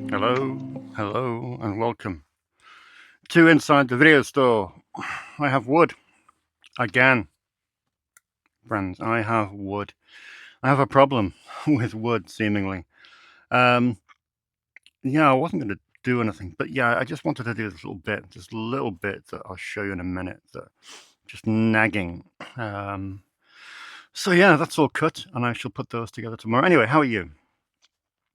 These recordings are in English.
Hello, hello, and welcome to Inside the Video Store. I have wood again, friends. I have wood. I have a problem with wood, seemingly. Yeah, I wasn't going to do anything, but yeah, I just wanted to do this just a little bit that I'll show you in a minute. That just nagging. So yeah, that's all cut, and I shall put those together tomorrow. Anyway, how are you?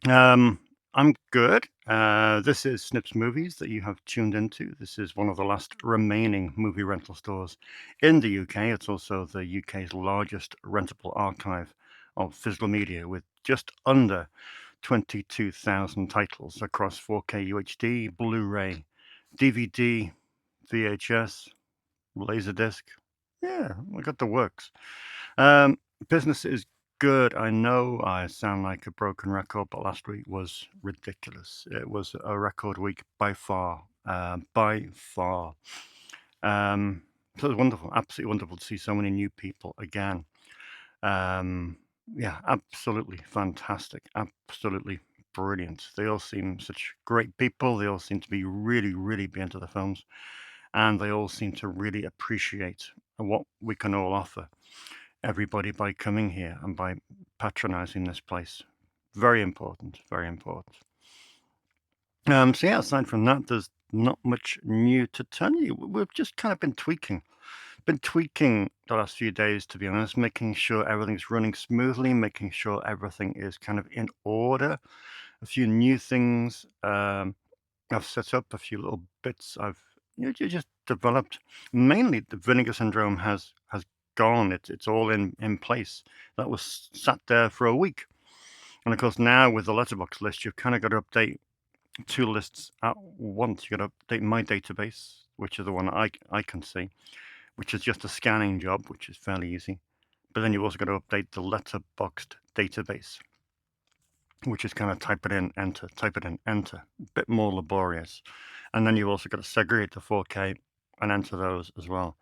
I'm good. This is Snips Movies that you have tuned into. This is one of the last remaining movie rental stores in the UK. It's also the UK's largest rentable archive of physical media, with just under 22,000 titles across 4K UHD, Blu-ray, DVD, VHS, Laserdisc. Yeah, we got the works. Business is good. I know I sound like a broken record, but last week was ridiculous. It was a record week by far. By far. So it was wonderful, absolutely wonderful to see so many new people again. Yeah, absolutely fantastic, absolutely brilliant. They all seem such great people. They all seem to be really, really be into the films, and they all seem to really appreciate what we can all offer everybody by coming here and by patronizing this place. Very important, very important. So yeah, aside from that, there's not much new to tell you. We've just kind of been tweaking the last few days, to be honest, making sure everything's running smoothly, making sure everything is kind of in order. A few new things I've set up, a few little bits I've just developed. Mainly, the vinegar syndrome has gone. It's all in place. That was sat there for a week, and of course now with the letterbox list, you've kind of got to update two lists at once. You got to update my database, which is the one I can see, which is just a scanning job, which is fairly easy. But then you've also got to update the letterboxed database, which is kind of type it in, enter, type it in, enter. A bit more laborious. And then you've also got to segregate the 4K and enter those as well.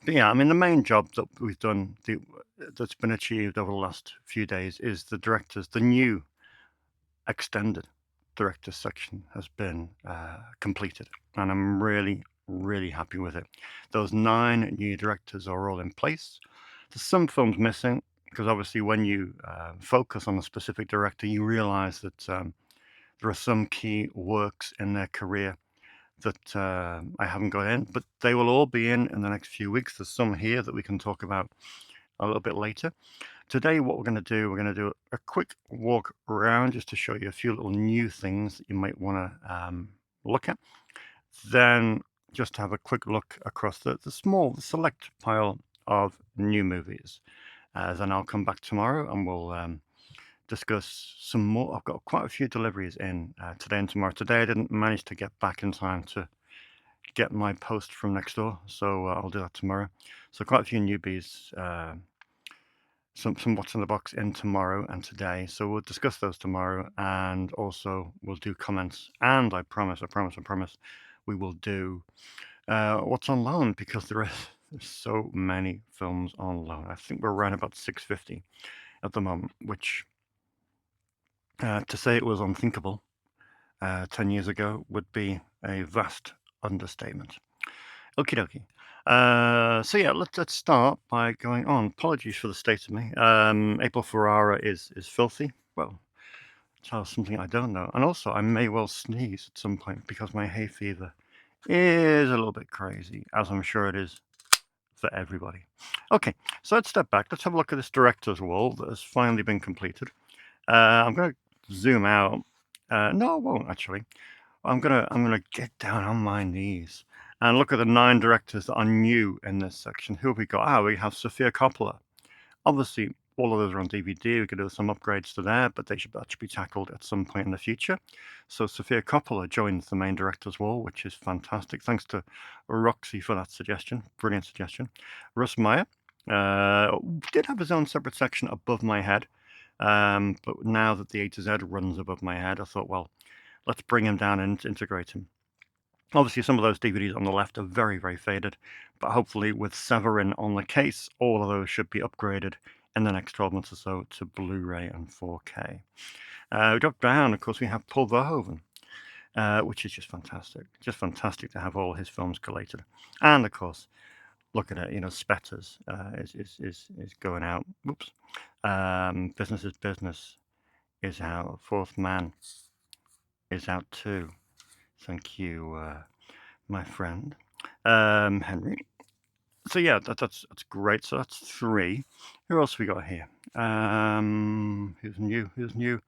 But yeah, I mean, the main job that we've done, that's been achieved over the last few days, is the new extended director's section has been completed. And I'm really, really happy with it. Those 9 new directors are all in place. There's some films missing, because obviously when you focus on a specific director, you realize that there are some key works in their career that I haven't got in, but they will all be in the next few weeks. There's some here that we can talk about a little bit later. Today, what we're going to do a quick walk around just to show you a few little new things that you might want to look at. Then just have a quick look across the select pile of new movies. Then I'll come back tomorrow and we'll discuss some more. I've got quite a few deliveries in today and tomorrow. Today I didn't manage to get back in time to get my post from next door, so I'll do that tomorrow. So quite a few newbies, some what's in the box in tomorrow and today. So we'll discuss those tomorrow, and also we'll do comments. And I promise, we will do what's on loan, because there's so many films on loan. I think we're around about 650 at the moment, which to say it was unthinkable 10 years ago would be a vast understatement. Okie dokie. So yeah, let's start by going on. Apologies for the state of me. April Ferrara is filthy. Well, tell something I don't know. And also, I may well sneeze at some point, because my hay fever is a little bit crazy, as I'm sure it is for everybody. Okay, so let's step back. Let's have a look at this director's wall that has finally been completed. I'm going to zoom out. No, I won't actually. I'm gonna get down on my knees and look at the 9 directors that are new in this section. Who have we got? We have Sofia Coppola. Obviously, all of those are on DVD. We could do some upgrades to there, but that should be tackled at some point in the future. So Sofia Coppola joins the main director's wall, which is fantastic. Thanks to Roxy for that suggestion. Brilliant suggestion. Russ Meyer did have his own separate section above my head. But now that the A to Z runs above my head, I thought, well, let's bring him down and integrate him. Obviously, some of those DVDs on the left are very, very faded, but hopefully with Severin on the case, all of those should be upgraded in the next 12 months or so to Blu-ray and 4K. We drop down, of course, we have Paul Verhoeven, which is just fantastic. Just fantastic to have all his films collated. And, of course, look at it, Spetters is going out. Whoops. Business is Business is out. Fourth Man is out too. Thank you, my friend, Henry. So yeah, that's great. So that's 3. Who else we got here? Who's new? Who's new?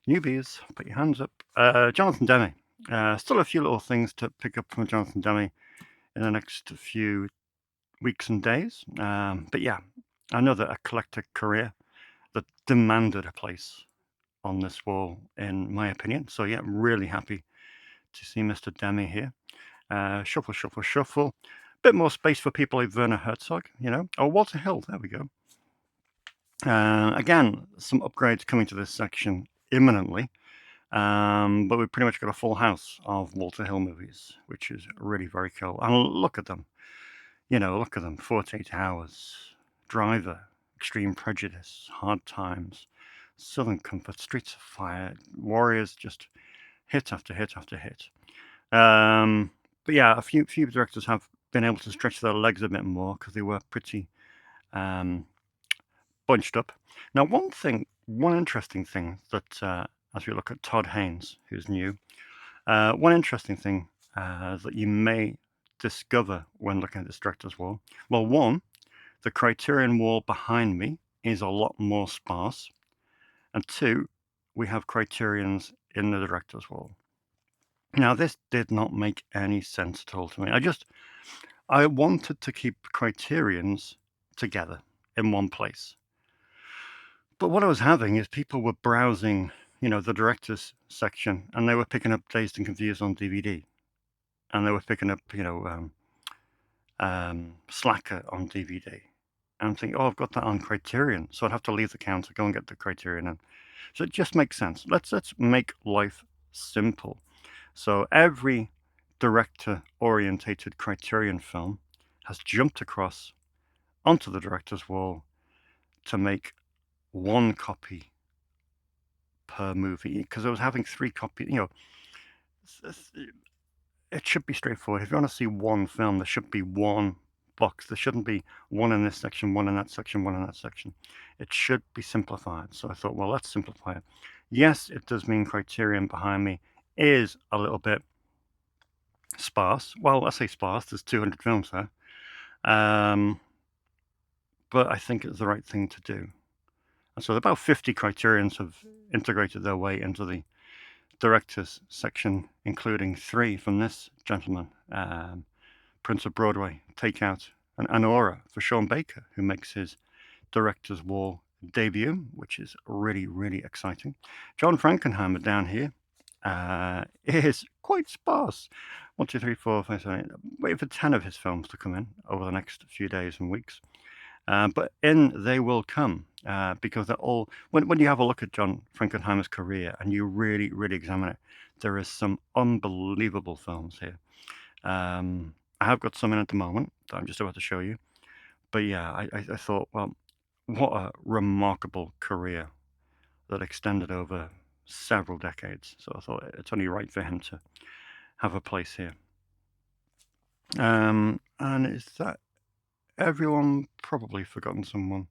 Newbies, put your hands up. Jonathan Demme. Still a few little things to pick up from Jonathan Demme in the next few weeks and days. But yeah, another eclectic career that demanded a place on this wall, in my opinion. So yeah, I'm really happy to see Mr. Demme here. Shuffle, shuffle, shuffle. Bit more space for people like Werner Herzog, Oh, Walter Hill, there we go. Again, some upgrades coming to this section imminently. But we've pretty much got a full house of Walter Hill movies, which is really very cool. And look at them. Look at them. 48 Hours, Driver, Extreme Prejudice, Hard Times, Southern Comfort, Streets of Fire, Warriors, just hit after hit after hit. But yeah, a few directors have been able to stretch their legs a bit more because they were pretty bunched up. Now, one interesting thing that as we look at Todd Haynes, who's new, one interesting thing that you may discover when looking at this director's wall. Well, one, the Criterion wall behind me is a lot more sparse. And 2, we have Criterions in the director's wall. Now, this did not make any sense at all to me. I wanted to keep Criterions together in one place. But what I was having is people were browsing, the director's section, and they were picking up Dazed and Confused on DVD. And they were picking up, Slacker on DVD. And I'm thinking, I've got that on Criterion, so I'd have to leave the counter, go and get the Criterion in. So it just makes sense. Let's make life simple. So every director-orientated Criterion film has jumped across onto the director's wall to make one copy per movie, because I was having 3 copies. It should be straightforward. If you want to see one film, there should be one box. There shouldn't be one in this section, one in that section, one in that section. It should be simplified. So I thought, well, let's simplify it. Yes, it does mean Criterion behind me is a little bit sparse. Well, I say sparse. There's 200 films there. But I think it's the right thing to do. And so about 50 Criterions have integrated their way into the directors section, including 3 from this gentleman, Prince of Broadway, Takeout, and Anora for Sean Baker, who makes his director's wall debut, which is really, really exciting. John Frankenheimer down here is quite sparse. 1, 2, 3, 4, 5, 7, 8. Waiting for 10 of his films to come in over the next few days and weeks. But in they will come, because they're all, when you have a look at John Frankenheimer's career and you really, really examine it, there is some unbelievable films here. I have got some in at the moment that I'm just about to show you. But yeah, I thought, well, what a remarkable career that extended over several decades. So I thought it's only right for him to have a place here. And is that everyone? Probably forgotten someone.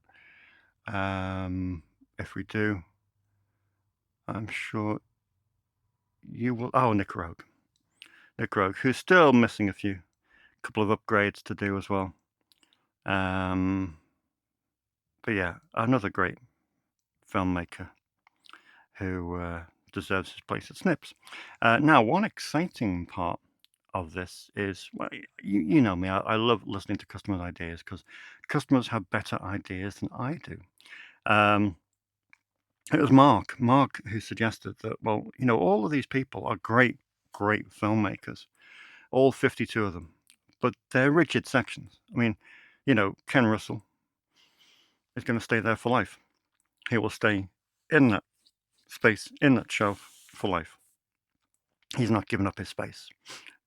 If we do, I'm sure you will. Oh, Nick Rogue. Nick Rogue, who's still missing a couple of upgrades to do as well. But yeah, another great filmmaker who deserves his place at Snips. Now, one exciting part of this is, well, you know me, I love listening to customers' ideas because customers have better ideas than I do. It was Mark who suggested that, well, all of these people are great filmmakers, all 52 of them, but they're rigid sections. I mean, Ken Russell is going to stay there for life. He will stay in that space, in that shelf for life. He's not giving up his space.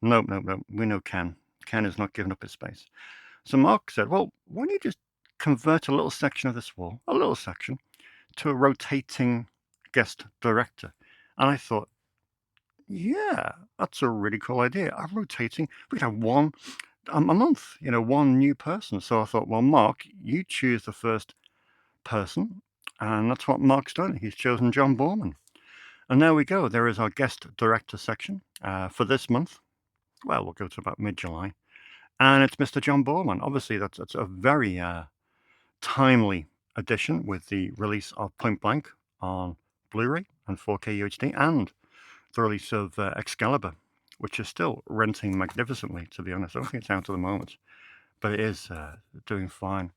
Nope, nope, nope. We know Ken. Ken is not giving up his space. So Mark said, well, why don't you just convert a little section of this wall, a little section, to a rotating guest director? And I thought, yeah, that's a really cool idea. A rotating, we could have one a month, one new person. So I thought, well, Mark, you choose the first person. And that's what Mark's done. He's chosen John Borman. And there we go. There is our guest director section for this month. Well, we'll go to about mid-July. And it's Mr. John Borman. Obviously, that's a very timely addition with the release of Point Blank on Blu-ray and 4K UHD and the release of Excalibur, which is still renting magnificently, to be honest. I don't think it's out at the moment, but it is doing fine.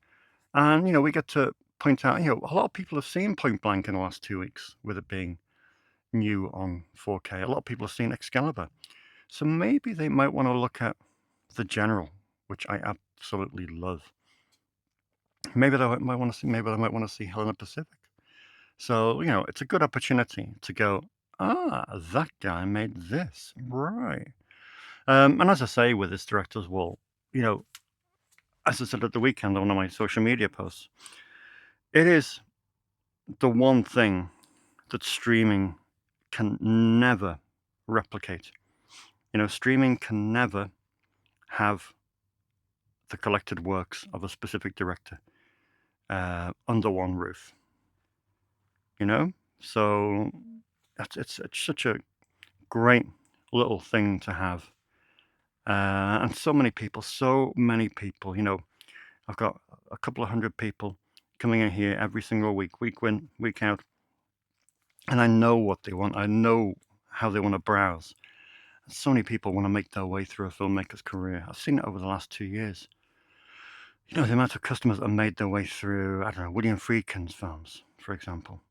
And, we get to point out, a lot of people have seen Point Blank in the last 2 weeks with it being new on 4K. A lot of people have seen Excalibur. So maybe they might want to look at The General, which I absolutely love. Maybe they might want to see Helena Pacific. So, it's a good opportunity to go, that guy made this. Right. And as I say with this director's wall, as I said at the weekend on one of my social media posts, it is the one thing that streaming can never replicate. Streaming can never have the collected works of a specific director under one roof. So it's such a great little thing to have. And so many people, I've got a couple of hundred people coming in here every single week, week in, week out. And I know what they want. I know how they want to browse. And so many people want to make their way through a filmmaker's career. I've seen it over the last 2 years. The amount of customers that have made their way through, I don't know, William Friedkin's films, for example.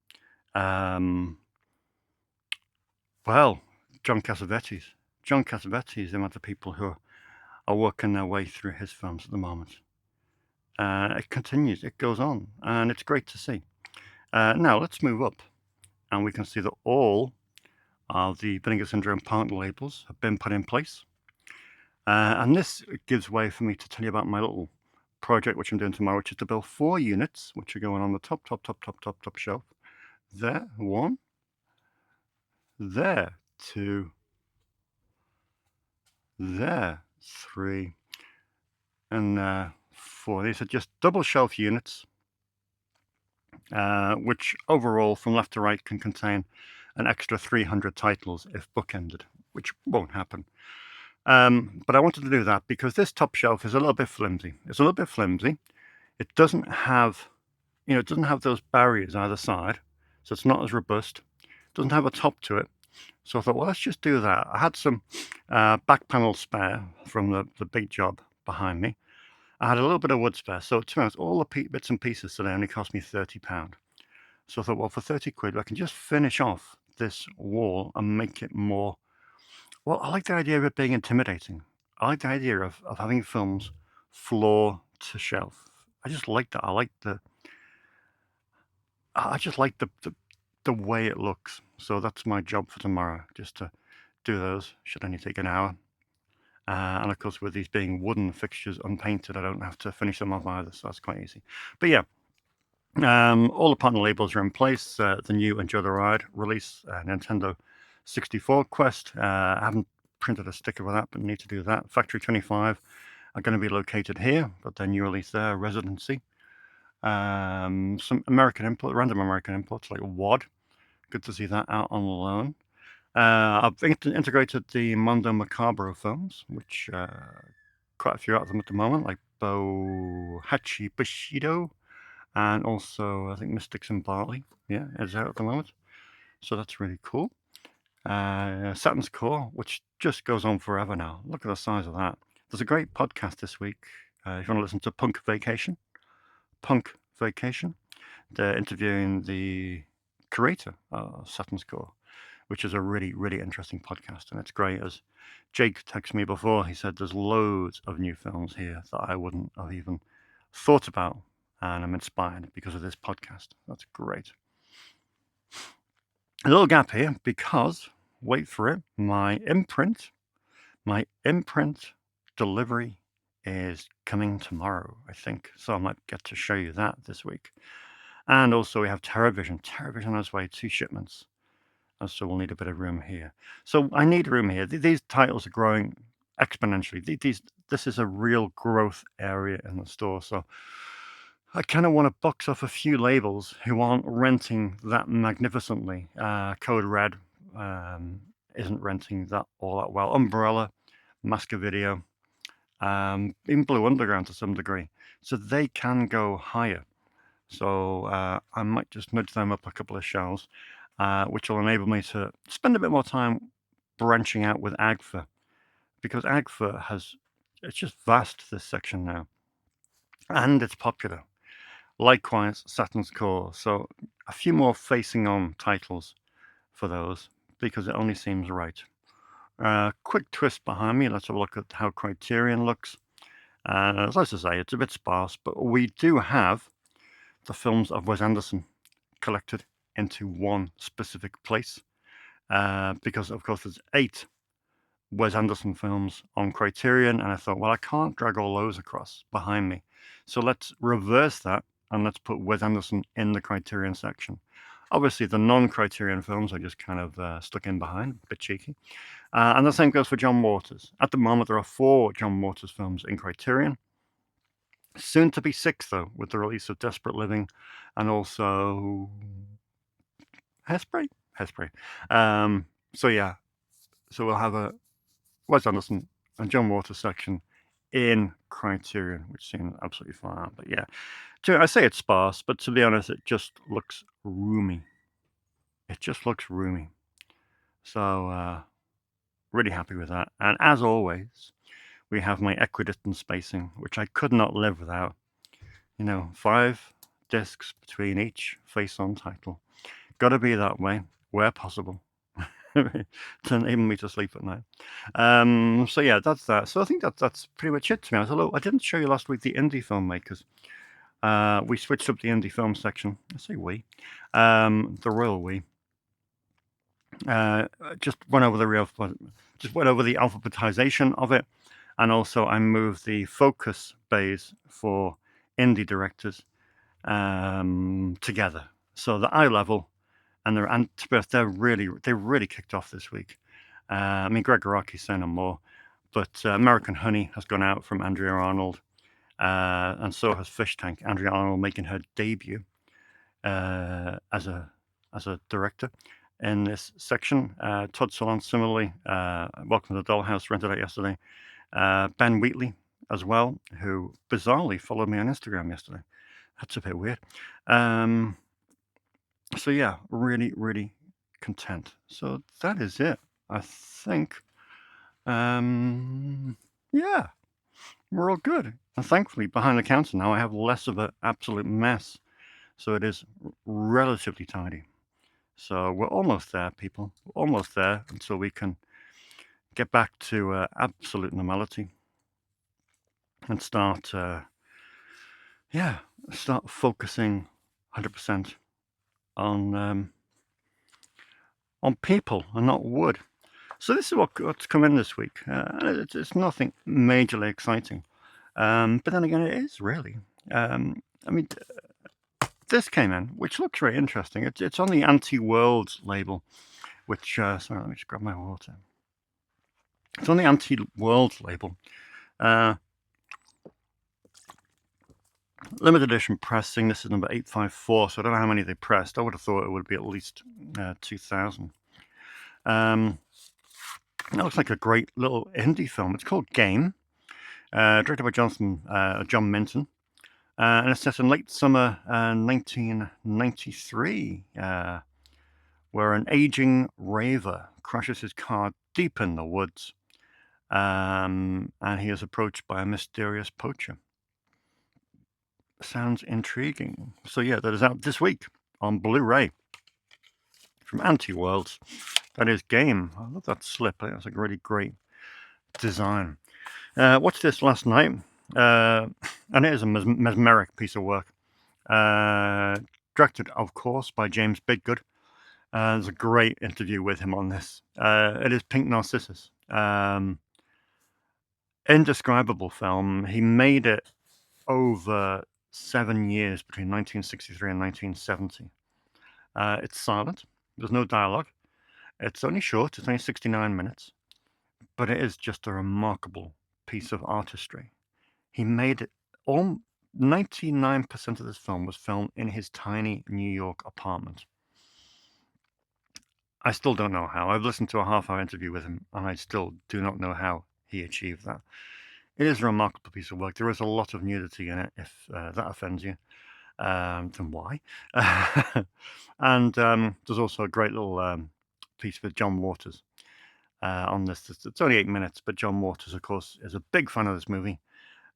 Well, John Cassavetes, the amount of people who are working their way through his films at the moment. It continues, it goes on, and it's great to see. Now, let's move up, and we can see that all of the Vinegar Syndrome partner labels have been put in place. And this gives way for me to tell you about my little project, which I'm doing tomorrow, which is to build 4 units, which are going on the top shelf. There, 1. There, 2. There, 3. And 4. These are just double shelf units, which overall, from left to right, can contain an extra 300 titles if bookended, which won't happen. But I wanted to do that because this top shelf is a little bit flimsy. It's a little bit flimsy. It doesn't have, those barriers either side, so it's not as robust. It doesn't have a top to it. So I thought, well, let's just do that. I had some back panel spare from the big job behind me. I had a little bit of wood spare. So to be honest, all the bits and pieces today only cost me £30. So I thought, well, for 30 quid, I can just finish off this wall and make it more. Well, I like the idea of it being intimidating. I like the idea of having films floor to shelf. I just like that. I just like the way it looks. So that's my job for tomorrow, just to do those. Should only take an hour. And of course, with these being wooden fixtures unpainted, I don't have to finish them off either. So that's quite easy. But yeah, all the partner labels are in place. The new Enjoy the Ride release, Nintendo 64 Quest. I haven't printed a sticker for that, but need to do that. Factory 25 are going to be located here, but their new release there, Residency. Some random American imports like WAD. Good to see that out on loan. I've integrated the Mondo Macabro films, which quite a few out of them at the moment, like Bohachi Bushido, and also I think Mystics in Barley. Yeah, is out at the moment. So that's really cool. Saturn's Core, which just goes on forever now. Look at the size of that. There's a great podcast this week. If you want to listen to Punk Vacation, they're interviewing the curator of Saturn's Core, which is a really, really interesting podcast. And it's great. As Jake texted me before, he said there's loads of new films here that I wouldn't have even thought about. And I'm inspired because of this podcast. That's great. A little gap here because, wait for it, my Imprint My Imprint delivery is coming tomorrow, I think. So I might get to show you that this week. And also we have Terravision. Terravision on its way, 2 shipments. So we'll need a bit of room here. So I need room here. These titles are growing exponentially. This is a real growth area in the store. So I kind of want to box off a few labels who aren't renting that magnificently. Code Red isn't renting that all that well. Umbrella, Masker Video, even Blue Underground to some degree. So they can go higher. So I might just nudge them up a couple of shelves, which will enable me to spend a bit more time branching out with AGFA, because AGFA it's just vast, this section now, and it's popular. Likewise, Saturn's Core. So a few more facing on titles for those, because it only seems right. Quick twist behind me. Let's have a look at how Criterion looks. As I say, it's a bit sparse, but we do have the films of Wes Anderson collected into one specific place, because of course there's 8 Wes Anderson films on Criterion, and I thought, well, I can't drag all those across behind me, so let's reverse that and let's put Wes Anderson in the Criterion section. Obviously, the non-Criterion films are just kind of stuck in behind, a bit cheeky. And the same goes for John Waters. At the moment, there are 4 John Waters films in Criterion. Soon to be 6, though, with the release of Desperate Living and also Hairspray. So yeah, so we'll have a Wes Anderson and John Waters section in Criterion, which seems absolutely fine. But yeah, I say it's sparse, but to be honest, it just looks roomy. It just looks roomy. So really happy with that. And as always, we have my equidistant spacing, which I could not live without. 5 discs between each face-on title. Got to be that way, where possible, to enable me to sleep at night. So yeah, that's that. So I think that's pretty much it to me. Although I didn't show you last week the indie filmmakers. We switched up the indie film section. I say we, the royal we. Just went over the alphabetization of it, and also I moved the focus bays for indie directors together. So the eye level and to be honest, they really kicked off this week. I mean, Greg Araki's saying no more, but American Honey has gone out from Andrea Arnold, and so has Fish Tank. Andrea Arnold making her debut as a director in this section. Todd Solondz similarly. Welcome to the Dollhouse, rented out yesterday. Ben Wheatley as well, who bizarrely followed me on Instagram yesterday. That's a bit weird. So yeah, really, really content. So that is it, I think. Yeah, we're all good. And thankfully, behind the counter now, I have less of an absolute mess. So it is relatively tidy. So we're almost there, people. We're almost there until we can get back to absolute normality and start focusing 100% on people and not wood. So this is what's come in this week. It's nothing majorly exciting, but then again, it is really. I mean, this came in, which looks very interesting. It's on the Anti-Worlds label, which sorry, let me just grab my water. It's on the Anti-Worlds label. Limited edition pressing. This is number 854, so I don't know how many they pressed. I would have thought it would be at least 2,000. That looks like a great little indie film. It's called Game, directed by John Minton, and it's set in late summer 1993, where an aging raver crashes his car deep in the woods, and he is approached by a mysterious poacher. Sounds intriguing. So yeah, that is out this week on Blu-ray from Anti-Worlds. That is Game. I love that slip. I think that's a really great design. Watched this last night, and it is a mesmeric piece of work. Directed, of course, by James Bidgood. There's a great interview with him on this. It is Pink Narcissus. Indescribable film. He made it over 7 years between 1963 and 1970. It's silent. There's no dialogue. It's only short. It's only 69 minutes. But it is just a remarkable piece of artistry. He made it all. 99% of this film was filmed in his tiny New York apartment. I still don't know how. I've listened to a half-hour interview with him, and I still do not know how he achieved that. It is a remarkable piece of work. There is a lot of nudity in it. If that offends you, then why? And there's also a great little piece with John Waters on this. It's only 8 minutes, but John Waters, of course, is a big fan of this movie.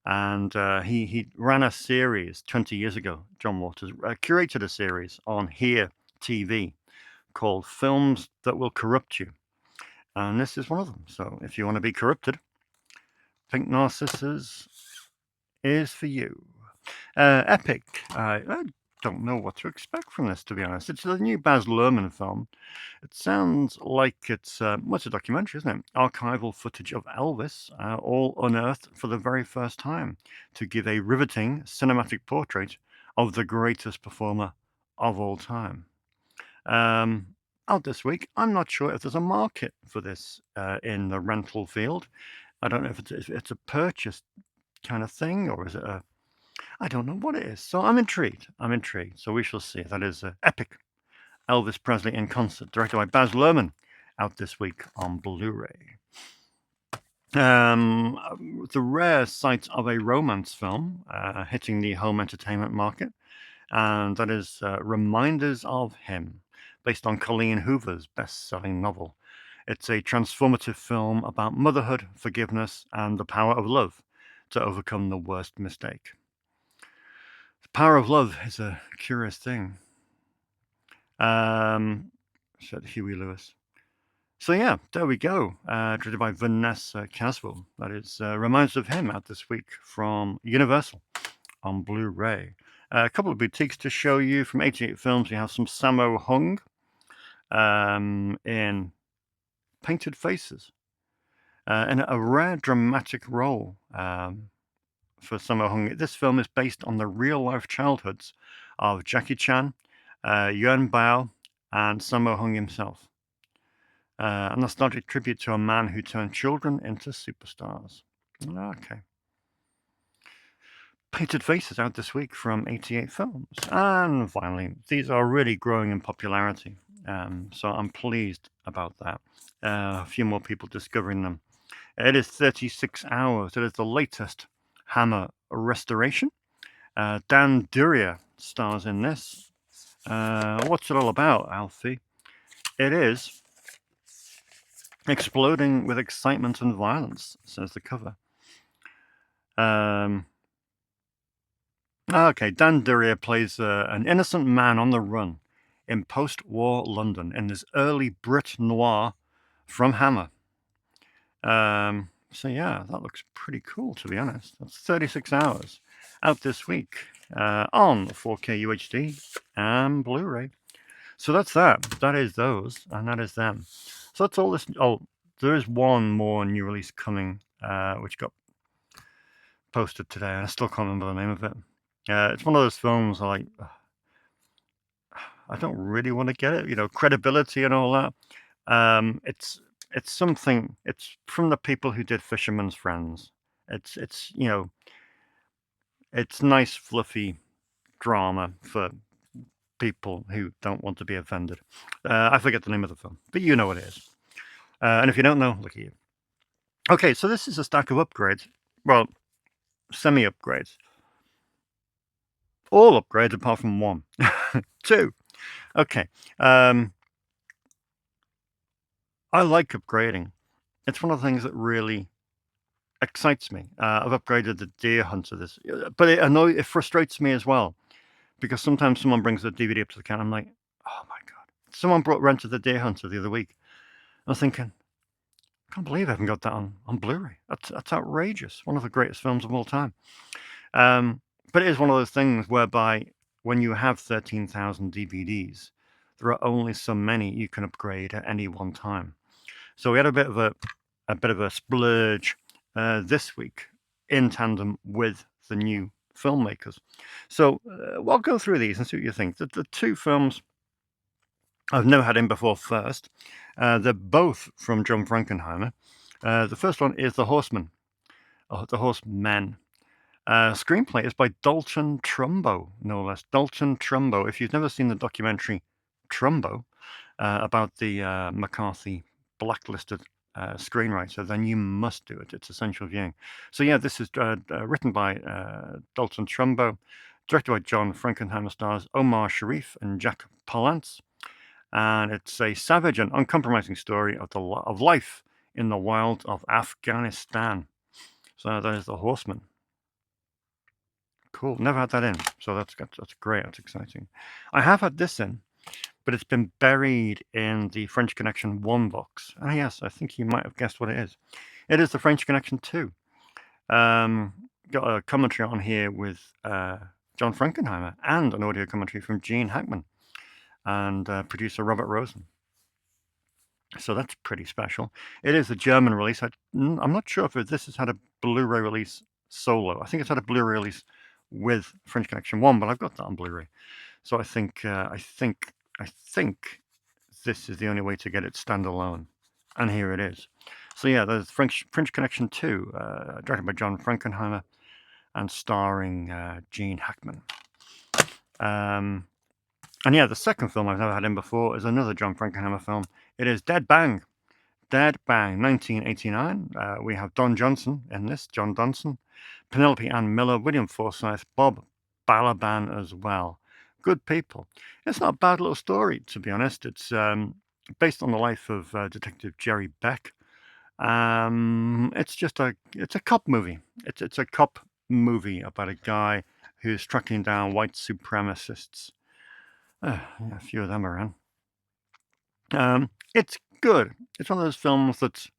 And he ran a series 20 years ago. John Waters curated a series on Here TV called Films That Will Corrupt You. And this is one of them. So if you want to be corrupted, Pink Narcissus is for you. Epic. I don't know what to expect from this, to be honest. It's the new Baz Luhrmann film. It sounds like it's what's a documentary, isn't it? Archival footage of Elvis, all unearthed for the very first time to give a riveting cinematic portrait of the greatest performer of all time. Out this week. I'm not sure if there's a market for this in the rental field. I don't know if it's a purchase kind of thing, or is it a... I don't know what it is. So I'm intrigued. So we shall see. That is Epic. Elvis Presley in Concert, directed by Baz Luhrmann, out this week on Blu-ray. The rare sight of a romance film hitting the home entertainment market, and that is Reminders of Him, based on Colleen Hoover's best-selling novel. It's a transformative film about motherhood, forgiveness, and the power of love to overcome the worst mistake. The power of love is a curious thing, said Huey Lewis. So yeah, there we go. Directed by Vanessa Caswell. That is Reminders of Him, out this week from Universal on Blu-ray. A couple of boutiques to show you from 88 Films. We have some Sammo Hung in Painted Faces, in a rare dramatic role for Sammo Hung. This film is based on the real-life childhoods of Jackie Chan, Yuan Bao, and Sammo Hung himself. A nostalgic tribute to a man who turned children into superstars. Okay. Painted Faces, out this week from 88 Films. And finally, these are really growing in popularity. So I'm pleased about that. A few more people discovering them. It is 36 Hours. It is the latest Hammer restoration. Dan Duryea stars in this. What's it all about, Alfie? It is exploding with excitement and violence, says the cover. Okay, Dan Duryea plays an innocent man on the run in post-war London in this early Brit noir from Hammer. So yeah, that looks pretty cool, to be honest. That's 36 Hours, out this week on 4K UHD and Blu-ray. So that's that. That is those, and that is them. So that's all this. Oh, there is one more new release coming, which got posted today, and I still can't remember the name of it. It's one of those films I don't really want to get it, credibility and all that. It's something. It's from the people who did Fisherman's Friends. It's it's nice fluffy drama for people who don't want to be offended. I forget the name of the film, but you know what it is. And if you don't know, look at you. Okay, so this is a stack of upgrades. Well, semi-upgrades. All upgrades apart from one. Two. Okay. I like upgrading. It's one of the things that really excites me. I've upgraded the Deer Hunter but it frustrates me as well, because sometimes someone brings the DVD up to the counter. I'm like, oh my God. Someone rented the Deer Hunter the other week. I was thinking, I can't believe I haven't got that on Blu-ray. That's outrageous. One of the greatest films of all time. But it is one of those things whereby when you have 13,000 DVDs, there are only so many you can upgrade at any one time. So we had a bit of a splurge this week in tandem with the new filmmakers. So we'll go through these and see what you think. The two films I've never had in before first. They're both from John Frankenheimer. The first one is The Horseman, The Horsemen. Screenplay is by Dalton Trumbo, no less. Dalton Trumbo. If you've never seen the documentary Trumbo about the McCarthy blacklisted screenwriter, then you must do it. It's essential viewing. So yeah, this is written by Dalton Trumbo, directed by John Frankenheimer, stars Omar Sharif and Jack Palance, and it's a savage and uncompromising story of life in the wild of Afghanistan. So that is The Horseman. Cool. Never had that in, so that's great. That's exciting. I have had this in, but it's been buried in the French Connection 1 box. Ah, yes, I think you might have guessed what it is. It is the French Connection 2. Got a commentary on here with John Frankenheimer and an audio commentary from Gene Hackman and producer Robert Rosen. So that's pretty special. It is a German release. I'm not sure if this has had a Blu-ray release solo. I think it's had a Blu-ray release with French Connection 1, but I've got that on Blu-ray. So I think this is the only way to get it standalone, and here it is. So yeah, there's French Connection 2, directed by John Frankenheimer, and starring Gene Hackman. And yeah, the second film I've never had in before is another John Frankenheimer film. It is Dead Bang. Dead Bang, 1989. We have Don Johnson in this, John Donson, Penelope Ann Miller, William Forsythe, Bob Balaban as well. Good people. It's not a bad little story, to be honest. It's based on the life of Detective Jerry Beck. It's a cop movie. It's a cop movie about a guy who's tracking down white supremacists. Yeah, a few of them around. It's good. It's one of those films that's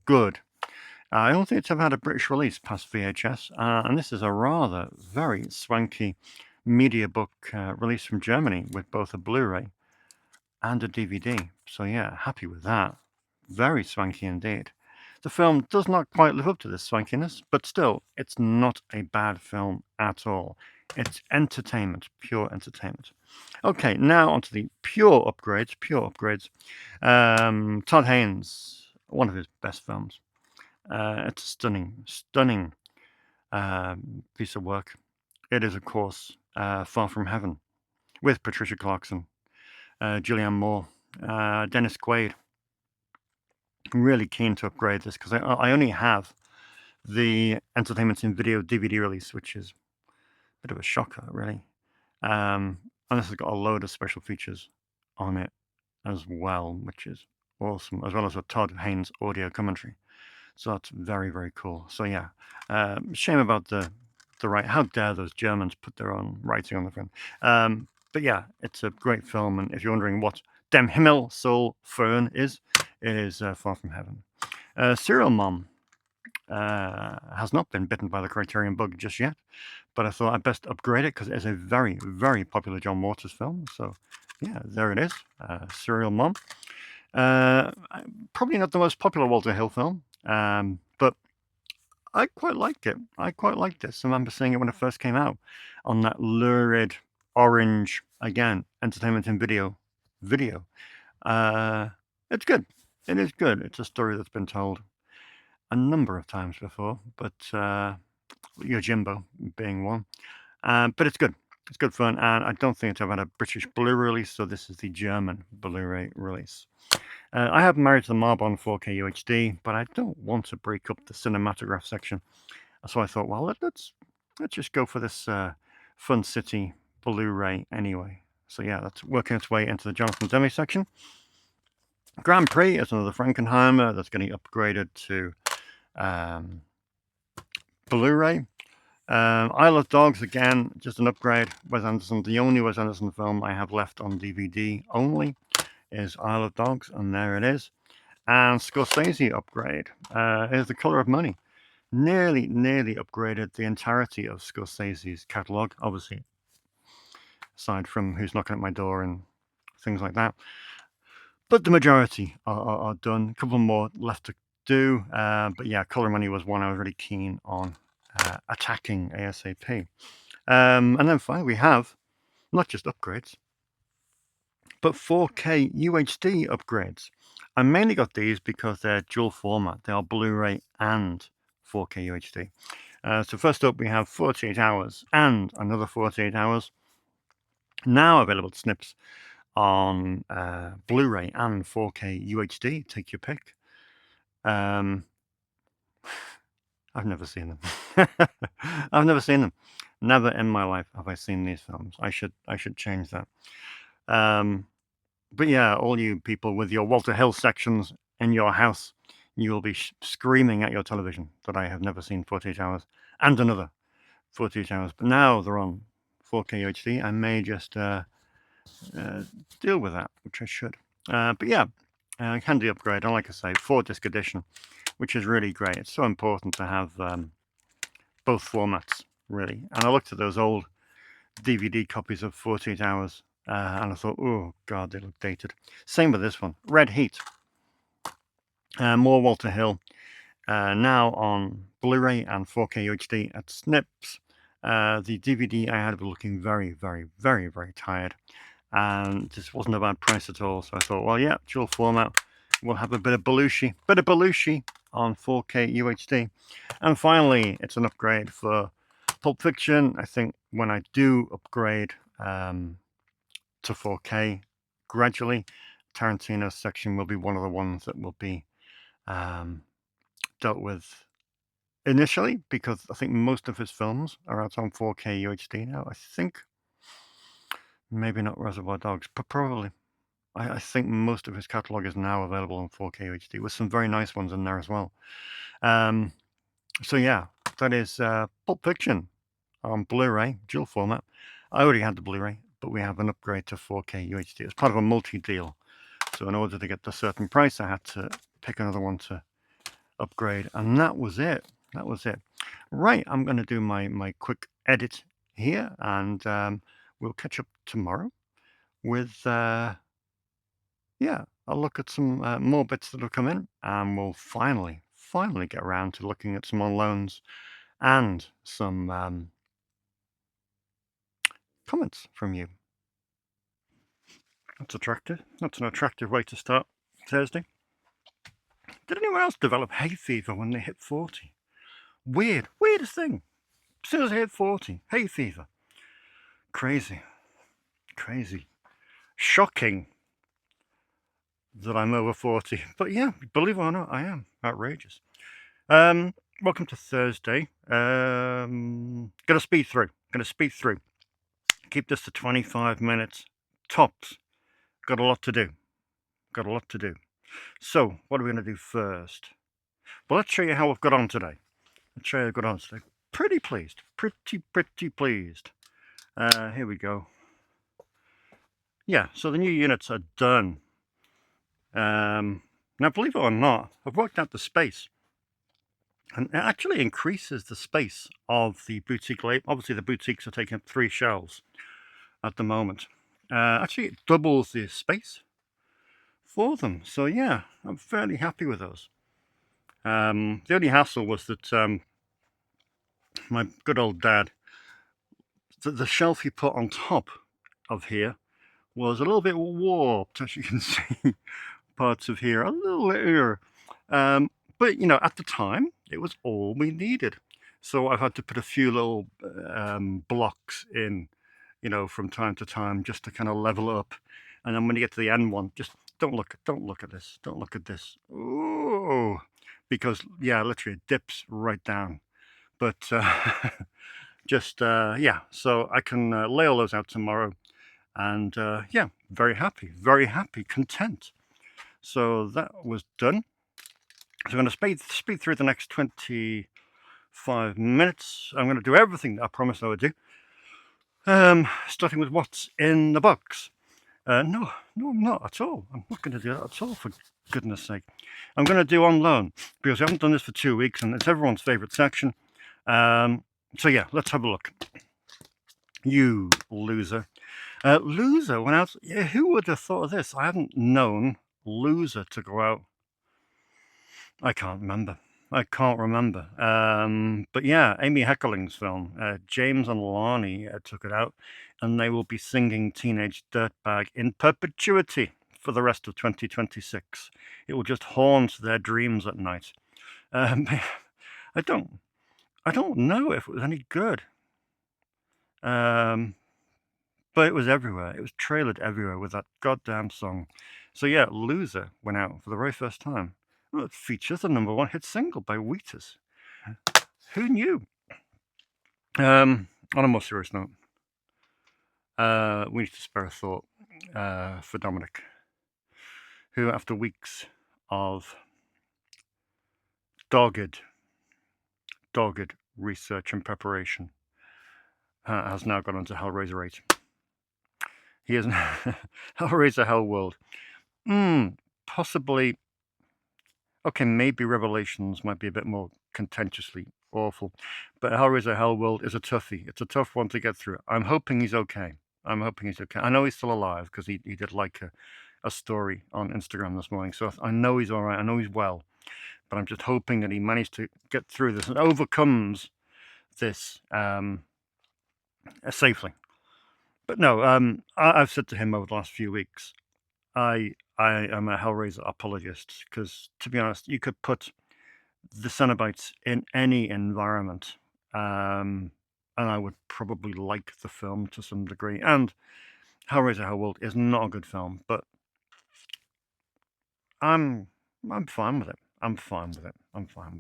good. I don't think it's ever had a British release past VHS, and this is a rather very swanky media book release from Germany with both a Blu-ray and a DVD. So yeah, happy with that. Very swanky indeed. The film does not quite live up to this swankiness, but still, it's not a bad film at all. It's entertainment, pure entertainment. Okay, now onto the pure upgrades. Todd Haynes, one of his best films. It's a stunning piece of work. It is, of course, Far From Heaven, with Patricia Clarkson, Julianne Moore, Dennis Quaid. I'm really keen to upgrade this because I only have the Entertainment in Video DVD release, which is a bit of a shocker, really. And this has got a load of special features on it as well, which is awesome, as well as a Todd Haynes audio commentary. So that's very, very cool. So yeah, shame about the right. How dare those Germans put their own writing on the front? But yeah, it's a great film, and if you're wondering what Dem Himmel Soul Fern is, it is Far From Heaven. Serial Mom has not been bitten by the Criterion bug just yet, but I thought I'd best upgrade it because it is a very, very popular John Waters film. So yeah, there it is, Serial Mom. Probably not the most popular Walter Hill film, but I quite liked it. I quite liked this. I remember seeing it when it first came out on that lurid orange, again, Entertainment in Video. It's good. It is good. It's a story that's been told a number of times before, but Yojimbo being one. But it's good. It's good fun, and I don't think it's ever had a British Blu-ray release, so this is the German Blu-ray release. I have Married to the Mob on 4K UHD, but I don't want to break up the cinematograph section. So I thought, well, let's just go for this Fun City Blu-ray anyway. So yeah, that's working its way into the Jonathan Demme section. Grand Prix is another Frankenheimer that's getting upgraded to Blu-ray. Isle of Dogs, again, just an upgrade. Wes Anderson, the only Wes Anderson film I have left on DVD only is Isle of Dogs, and there it is. And Scorsese upgrade is The Color of Money. Nearly upgraded the entirety of Scorsese's catalogue, obviously, aside from Who's Knocking at My Door and things like that. But the majority are done. A couple more left do. But yeah, Color Money was one I was really keen on attacking ASAP. And then finally, we have not just upgrades, but 4K UHD upgrades. I mainly got these because they're dual format. They are Blu-ray and 4K UHD. So first up, we have 48 hours and another 48 hours. Now available to Snips on Blu-ray and 4K UHD. Take your pick. I've never seen them. I've never seen them. Never in my life have I seen these films. I should change that. But yeah, all you people with your Walter Hill sections in your house, you will be screaming at your television that I have never seen 48 hours and another 48 hours. But now they're on 4K UHD. I may just deal with that, which I should. But yeah, handy upgrade. And like I say, 4-disc edition, which is really great. It's so important to have both formats, really. And I looked at those old DVD copies of 48 hours and I thought, oh God, they look dated. Same with this one, Red Heat. More Walter Hill. Now on Blu-ray and 4K UHD at Snips. The DVD I had was looking very, very, very, very tired. And this wasn't a bad price at all. So I thought, well, yeah, dual format. We'll have a bit of Belushi on 4K UHD. And finally, it's an upgrade for Pulp Fiction. I think when I do upgrade to 4K gradually, Tarantino's section will be one of the ones that will be dealt with initially, because I think most of his films are out on 4K UHD now. I think maybe not Reservoir Dogs, but probably. I think most of his catalogue is now available on 4K UHD, with some very nice ones in there as well. So yeah, that is Pulp Fiction on Blu-ray, dual format. I already had the Blu-ray, but we have an upgrade to 4K UHD. It's part of a multi-deal. So in order to get the certain price, I had to pick another one to upgrade. And that was it. That was it. Right, I'm going to do my quick edit here, and we'll catch up tomorrow with, yeah, I'll look at some more bits that have come in, and we'll finally get around to looking at some on loans and some comments from you. That's attractive. That's an attractive way to start Thursday. Did anyone else develop hay fever when they hit 40? Weird. Weirdest thing. As soon as I hit 40, hay fever. Crazy. Crazy. Shocking that I'm over 40. But yeah, believe it or not, I am. Outrageous. Welcome to Thursday. Gonna speed through. Keep this to 25 minutes tops. Got a lot to do. So, what are we going to do first? Well, let's show you how I've got on today. Pretty pleased. Pretty pleased. Here we go. Yeah, so the new units are done. Now, believe it or not, I've worked out the space. And it actually increases the space of the boutique label. Obviously, the boutiques are taking up 3 shelves at the moment. Actually, it doubles the space for them. So yeah, I'm fairly happy with those. The only hassle was that my good old dad, the shelf he put on top of here was a little bit warped, as you can see. Parts of here a little here. But, you know, at the time, it was all we needed. So I've had to put a few little blocks in, you know, from time to time, just to kind of level up. And then when you get to the end one, just don't look at this. Don't look at this. Ooh, because, yeah, literally it dips right down. But just, yeah, so I can lay all those out tomorrow. And, yeah, very happy, content. So that was done. So I'm going to speed through the next 25 minutes. I'm going to do everything that I promised I would do. Starting with what's in the box. No, I'm not at all. I'm not going to do that at all, for goodness sake. I'm going to do on loan, because I haven't done this for 2 weeks, and it's everyone's favourite section. So yeah, let's have a look. You loser. Loser went out. Yeah, who would have thought of this? I haven't known Loser to go out I can't remember. I can't remember. But yeah, Amy Heckerling's film. James and Lani took it out, and they will be singing Teenage Dirtbag in perpetuity for the rest of 2026. It will just haunt their dreams at night. Um, I don't, I don't know if it was any good. But it was everywhere. It was trailered everywhere with that goddamn song. So yeah, Loser went out for the very first time. Well, it features the #1 hit single by Wheatus. Who knew? On a more serious note, we need to spare a thought for Dominic, who, after weeks of dogged research and preparation, has now gone on to Hellraiser 8. He is Hellraiser Hellworld. Possibly. Okay, maybe Revelations might be a bit more contentiously awful, but Hellraiser Hellworld is a toughie. It's a tough one to get through. I'm hoping he's okay. I know he's still alive because he did like a story on Instagram this morning, so I know he's all right. I know he's well, but I'm just hoping that he managed to get through this and overcomes this safely. But no, I've said to him over the last few weeks, I am a Hellraiser apologist because, to be honest, you could put the Cenobites in any environment, and I would probably like the film to some degree. And Hellraiser Hellworld is not a good film, but I'm fine with it. I'm fine with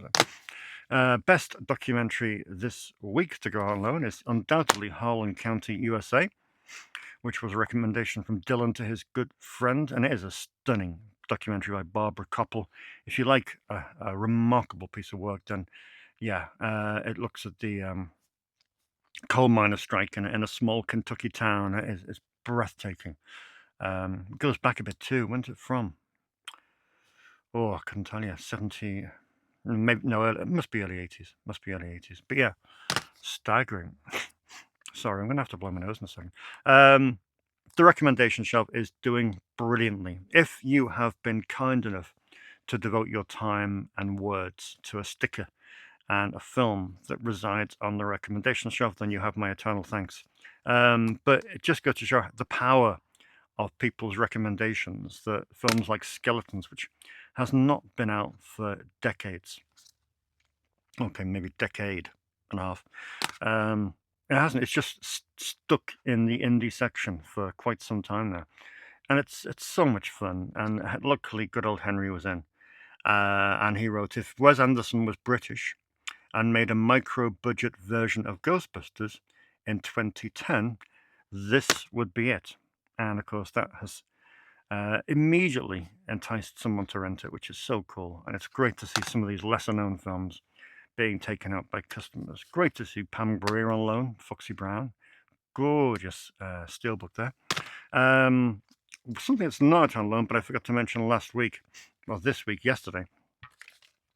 it. Best documentary this week to go out alone is undoubtedly Harlan County, USA, which was a recommendation from Dylan to his good friend, and it is a stunning documentary by Barbara Koppel. If you like a remarkable piece of work, then yeah, it looks at the coal miner strike in a small Kentucky town. It's breathtaking. It goes back a bit too. When's it from? Oh, I couldn't tell you. 70, maybe no. It must be early 80s. But yeah, staggering. Sorry, I'm gonna have to blow my nose in a second. The recommendation shelf is doing brilliantly. If you have been kind enough to devote your time and words to a sticker and a film that resides on the recommendation shelf, then you have my eternal thanks. But it just goes to show the power of people's recommendations, that films like Skeletons, which has not been out for decades, okay, maybe decade and a half, it hasn't. It's just stuck in the indie section for quite some time now, and it's so much fun. And luckily, good old Henry was in, and he wrote, "If Wes Anderson was British and made a micro-budget version of Ghostbusters in 2010, this would be it." And of course, that has immediately enticed someone to rent it, which is so cool. And it's great to see some of these lesser-known films being taken out by customers. Great to see Pam Grier on loan, Foxy Brown. Gorgeous steelbook there. Something that's not on loan, but I forgot to mention this week, yesterday,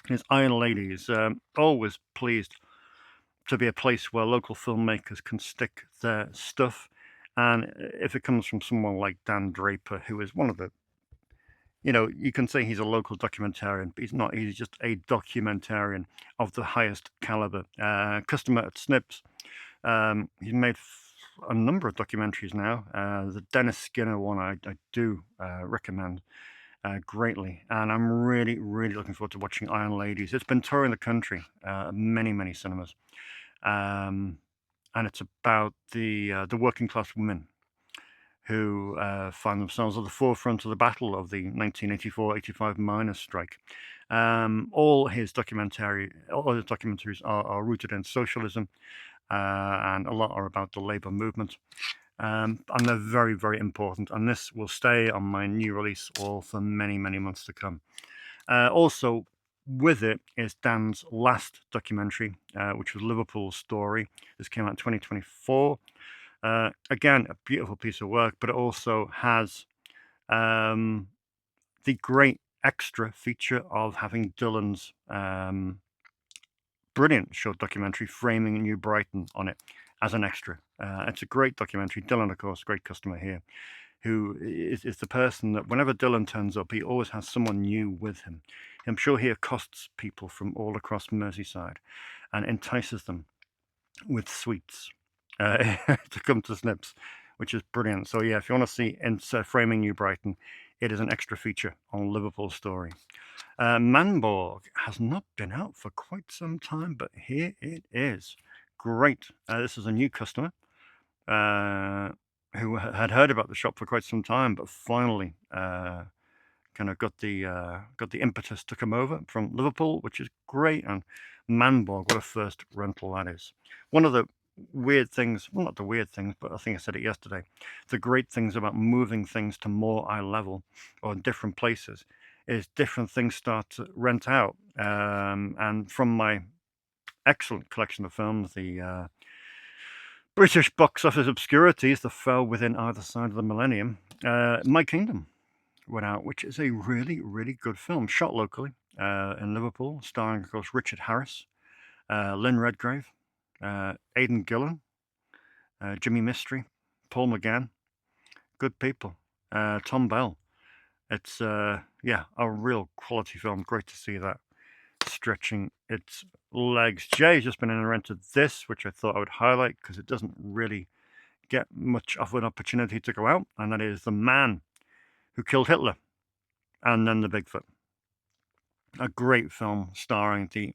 is Iron Ladies. Always pleased to be a place where local filmmakers can stick their stuff. And if it comes from someone like Dan Draper, who is one of the, you can say he's a local documentarian, but he's not. He's just a documentarian of the highest caliber. Customer at Snips. He's made a number of documentaries now. The Dennis Skinner one I do recommend greatly, and I'm really, really looking forward to watching Iron Ladies. It's been touring the country, many, many cinemas, and it's about the working class women who find themselves at the forefront of the battle of the 1984-85 miners' strike. All his documentaries are rooted in socialism, and a lot are about the labor movement. And they're very, very important. And this will stay on my new release wall for many, many months to come. Also, with it is Dan's last documentary, which was Liverpool's Story. This came out in 2024. Again, a beautiful piece of work, but it also has the great extra feature of having Dylan's brilliant short documentary, Framing New Brighton, on it as an extra. It's a great documentary. Dylan, of course, great customer here, who is the person that whenever Dylan turns up, he always has someone new with him. I'm sure he accosts people from all across Merseyside and entices them with sweets to come to Snips, which is brilliant. So yeah, if you want to see Framing New Brighton, it is an extra feature on Liverpool's story. Manborg has not been out for quite some time, but here it is. Great. This is a new customer who had heard about the shop for quite some time, but finally kind of got the impetus to come over from Liverpool, which is great. And Manborg, what a first rental that is. One of the weird things, well, not the weird things, but I think I said it yesterday, the great things about moving things to more eye level or different places is different things start to rent out. And from my excellent collection of films, the British box office obscurities that fell within either side of the millennium, My Kingdom went out, which is a really, really good film, shot locally in Liverpool, starring, of course, Richard Harris, Lynn Redgrave, Aidan Gillen, Jimmy Mystery, Paul McGann, good people, Tom Bell. It's, yeah, a real quality film. Great to see that stretching its legs. Jay's just been in and rented this, which I thought I would highlight because it doesn't really get much of an opportunity to go out, and that is The Man Who Killed Hitler and Then the Bigfoot. A great film starring the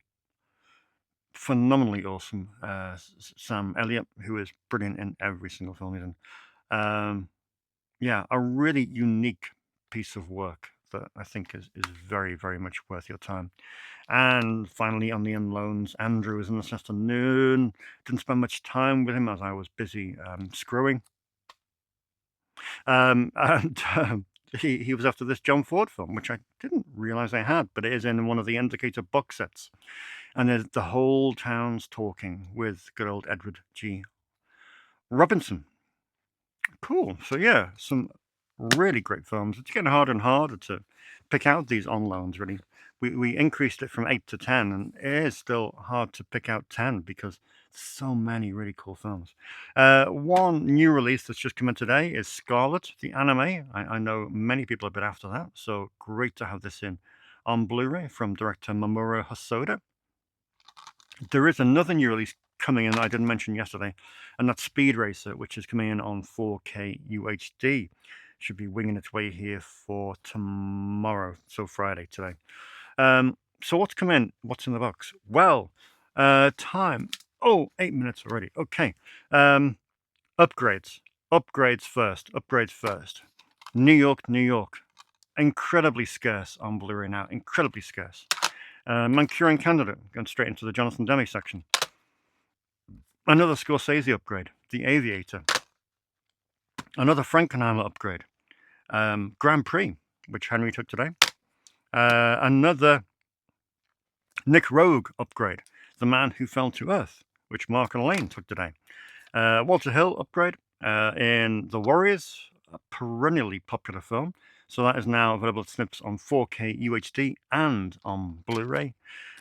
phenomenally awesome Sam Elliott, who is brilliant in every single film he's in. Yeah, a really unique piece of work that I think is very, very much worth your time. And finally, on the Unloans, Andrew was in this afternoon. Didn't spend much time with him as I was busy screwing. And he was after this John Ford film, which I didn't realize I had, but it is in one of the Indicator box sets. And there's The Whole Town's Talking with good old Edward G. Robinson. Cool. So yeah, some really great films. It's getting harder and harder to pick out these on loans, really. We increased it from 8 to 10, and it is still hard to pick out 10 because so many really cool films. One new release that's just come in today is Scarlet, the anime. I know many people have been after that, so great to have this in on Blu-ray from director Mamoru Hosoda. There is another new release coming in that I didn't mention yesterday, and that's Speed Racer, which is coming in on 4K UHD. Should be winging its way here for tomorrow, so Friday today. So what's come in? What's in the box? Well, time. Oh, 8 minutes already. Okay. Upgrades. Upgrades first. New York, New York. Incredibly scarce on Blu-ray now. Incredibly scarce. Manchurian Candidate, going straight into the Jonathan Demme section. Another Scorsese upgrade, The Aviator. Another Frankenheimer upgrade, Grand Prix, which Henry took today. Another Nick Rogue upgrade, The Man Who Fell to Earth, which Mark and Elaine took today. Walter Hill upgrade in The Warriors, a perennially popular film. So that is now available at Snips on 4K UHD and on Blu-ray.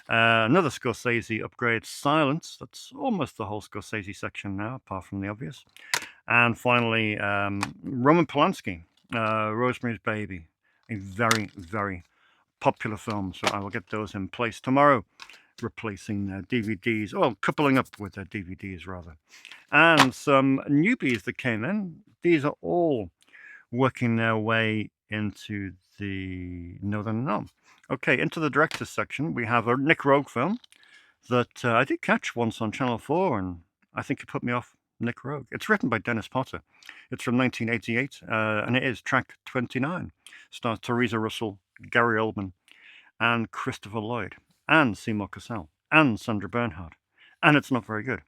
Another Scorsese upgrade, Silence. That's almost the whole Scorsese section now, apart from the obvious. And finally, Roman Polanski, Rosemary's Baby. A very, very popular film. So I will get those in place tomorrow, replacing DVDs, or coupling up with their DVDs, rather. And some newbies that came in. These are all working their way into the Northern Realm. Okay, into the director's section, we have a Nick Rogue film that I did catch once on Channel 4, and I think it put me off Nick Rogue. It's written by Dennis Potter. It's from 1988, and it is track 29. Stars Teresa Russell, Gary Oldman, and Christopher Lloyd, and Seymour Cassell, and Sandra Bernhard. And it's not very good.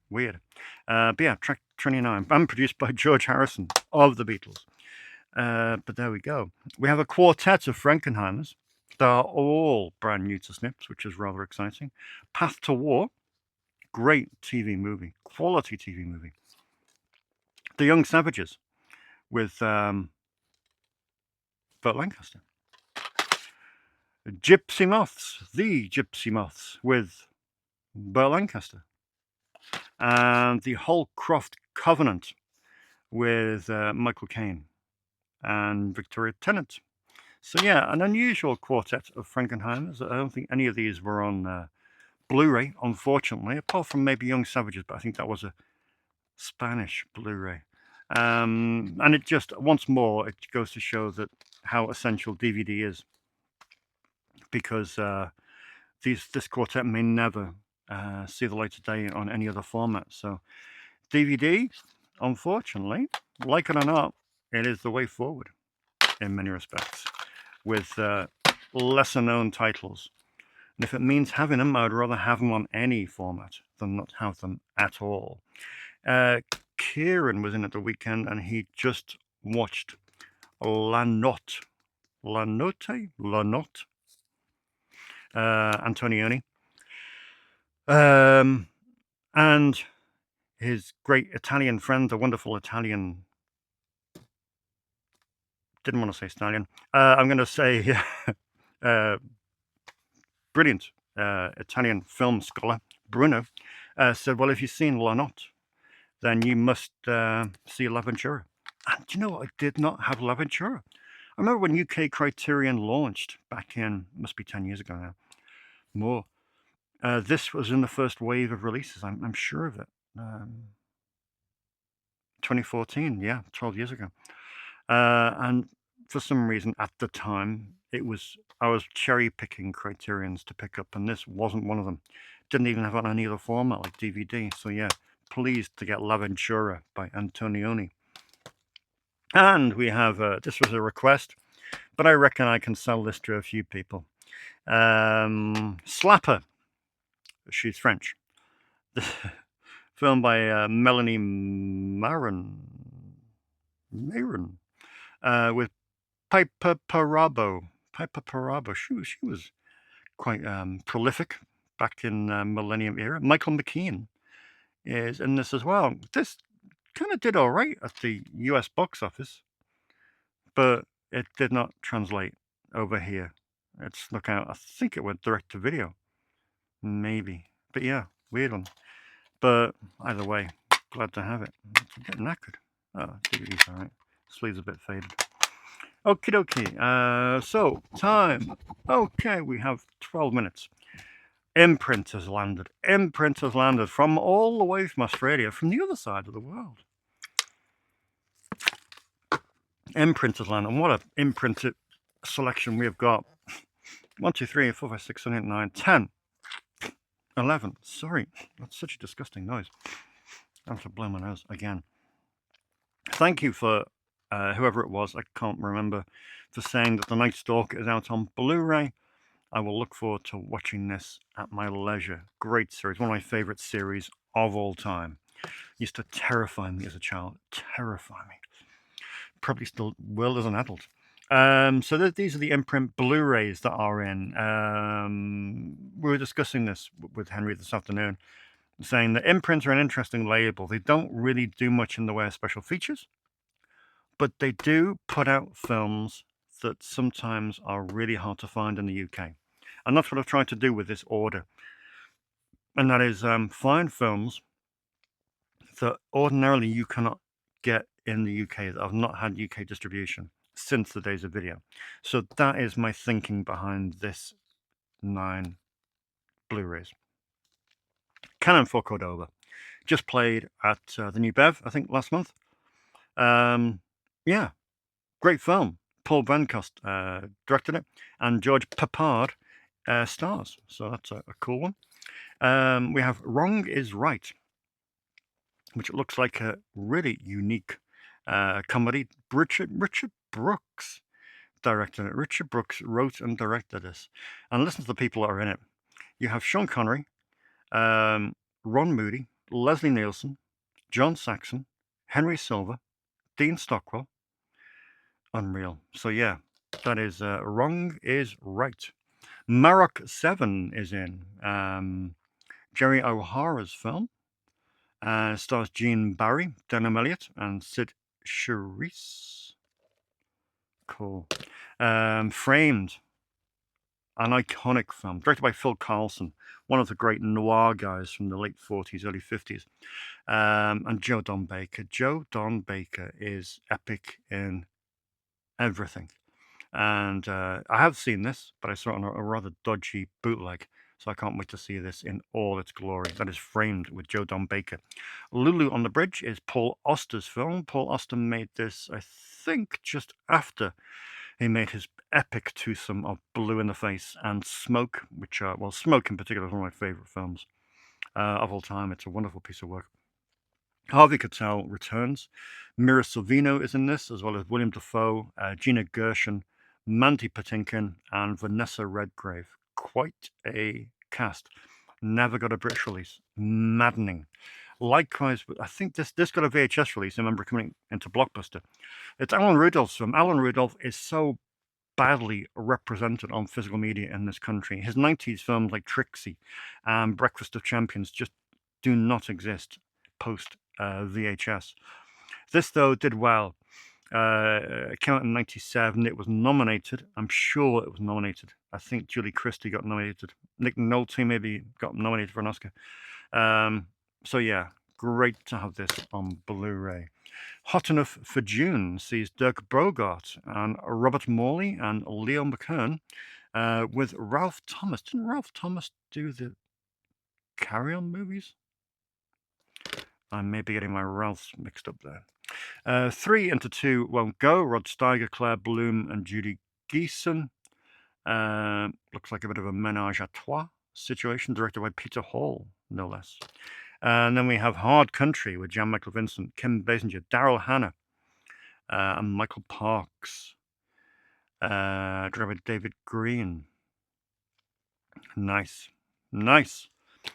Weird. But yeah, track 29, and produced by George Harrison of the Beatles. But there we go. We have a quartet of Frankenheimers. They are all brand new to Snips, which is rather exciting. Path to War, great TV movie, quality TV movie. The Young Savages with Burt Lancaster. Gypsy Moths, The Gypsy Moths with Burt Lancaster. And The Holcroft Covenant with Michael Caine and Victoria Tennant. So yeah, an unusual quartet of Frankenheimers. I don't think any of these were on Blu-ray, unfortunately, apart from maybe Young Savages, but I think that was a Spanish Blu-ray. And it just, once more, it goes to show that how essential DVD is, because this quartet may never see the light of day on any other format. So DVD, unfortunately, like it or not, it is the way forward in many respects, with lesser known titles. And if it means having them, I'd rather have them on any format than not have them at all. Kieran was in at the weekend and he just watched La Notte, Antonioni, and his great Italian friend, the wonderful Italian. Didn't want to say stallion. I'm going to say brilliant Italian film scholar Bruno said, "Well, if you've seen La Notte, then you must see L'Avventura." And do you know what? I did not have L'Avventura. I remember when UK Criterion launched back in, must be 10 years ago now, more. This was in the first wave of releases. I'm sure of it. 2014, yeah, 12 years ago. And for some reason at the time, I was cherry picking Criterions to pick up, and this wasn't one of them. Didn't even have it on any other format like DVD. So yeah, pleased to get L'Avventura by Antonioni. And we have this was a request, but I reckon I can sell this to a few people. Slapper. She's French. Film by Melanie Maron, with Piper Parabo. She was quite prolific back in Millennium era. Michael McKean is in this as well. This kind of did all right at the US box office, but it did not translate over here. It's look out. I think it went direct to video, maybe. But yeah, weird one. But either way, glad to have it. It's a bit knackered. Oh, DVD's all right. Sleeve's a bit faded. Okie dokie. So time. Okay, we have 12 minutes. Imprint has landed. Imprint has landed from all the way from Australia, from the other side of the world. Imprint has landed. And what an imprinted selection we have got. 1, 2, 3, 4, 5, 6, 7, 8, 9, 10, 11. Sorry, that's such a disgusting noise. I have to blow my nose again. Thank you for whoever it was, I can't remember, for saying that The Night Stalker is out on Blu-ray. I will look forward to watching this at my leisure. Great series, one of my favorite series of all time. Used to terrify me as a child. Terrify me. Probably still will as an adult. So these are the Imprint Blu-rays that are in. We were discussing this with Henry this afternoon, saying that Imprints are an interesting label. They don't really do much in the way of special features, but they do put out films that sometimes are really hard to find in the UK. And that's what I've tried to do with this order. And that is find films that ordinarily you cannot get in the UK, that have not had UK distribution since the days of video. So that is my thinking behind this 9 Blu-rays. Cannon for Cordova. Just played at the New Bev, I think, last month. Yeah, great film. Paul Bencost directed it, and George Papard stars. So that's a cool one. We have Wrong is Right, which looks like a really unique comedy. Richard Brooks directed it. Richard Brooks wrote and directed this. And listen to the people that are in it. You have Sean Connery, Ron Moody, Leslie Nielsen, John Saxon, Henry Silver, Dean Stockwell. Unreal. So yeah, that is Wrong is Right. Marok 7 is in. Jerry O'Hara's film. Stars Gene Barry, Denham Elliott, and Sid Charisse. Cool. Framed. An iconic film, directed by Phil Carlson, one of the great noir guys from the late 40s, early 50s. And Joe Don Baker. Joe Don Baker is epic in everything. And I have seen this, but I saw it on a rather dodgy bootleg, so I can't wait to see this in all its glory. That is framed with Joe Don Baker. Lulu on the Bridge is Paul Auster's film. Paul Auster made this, I think, just after he made his epic twosome of Blue in the Face and Smoke, which are, well, Smoke in particular is one of my favorite films of all time. It's a wonderful piece of work. Harvey Keitel returns. Mira Sorvino is in this, as well as William Dafoe, Gina Gershon, Mandy Patinkin, and Vanessa Redgrave. Quite a cast. Never got a British release. Maddening. Likewise, I think this got a VHS release. I remember coming into Blockbuster. It's Alan Rudolph's film. Alan Rudolph is so badly represented on physical media in this country. His 90s films like Trixie and Breakfast of Champions just do not exist post VHS. This, though, did well. It came out in 97. It was nominated. I'm sure it was nominated. I think Julie Christie got nominated. Nick Nolte maybe got nominated for an Oscar. So yeah, great to have this on Blu-ray. Hot Enough for June sees Dirk Bogarde and Robert Morley and Leo McKern with Ralph Thomas. Didn't Ralph Thomas do the Carry On movies? I may be getting my Ralphs mixed up there. 3 into 2 won't go. Rod Steiger, Claire Bloom, and Judy Geeson. Looks like a bit of a menage a trois situation, directed by Peter Hall, no less. And then we have Hard Country with Jan Michael Vincent, Kim Basinger, Daryl Hannah, and Michael Parks. Directed by David Green. Nice.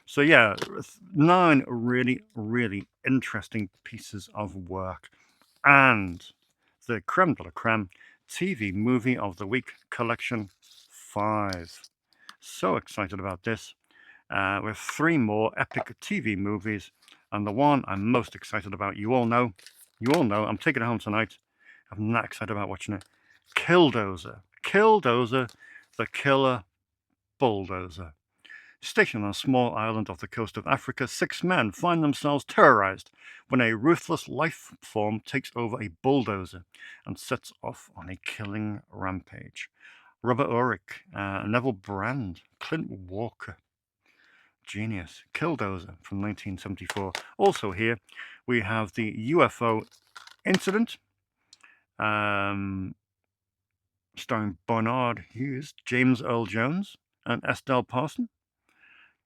So yeah, 9 really, really interesting pieces of work. And the creme de la creme TV Movie of the Week collection 5. So excited about this. With 3 more epic TV movies. And the one I'm most excited about, you all know, I'm taking it home tonight. I'm not excited about watching it. Killdozer, the killer bulldozer. Stationed on a small island off the coast of Africa, 6 men find themselves terrorized when a ruthless life form takes over a bulldozer and sets off on a killing rampage. Robert Urich, Neville Brand, Clint Walker. Genius. Killdozer from 1974. Also here, we have the UFO Incident, starring Bernard Hughes, James Earl Jones, and Estelle Parson.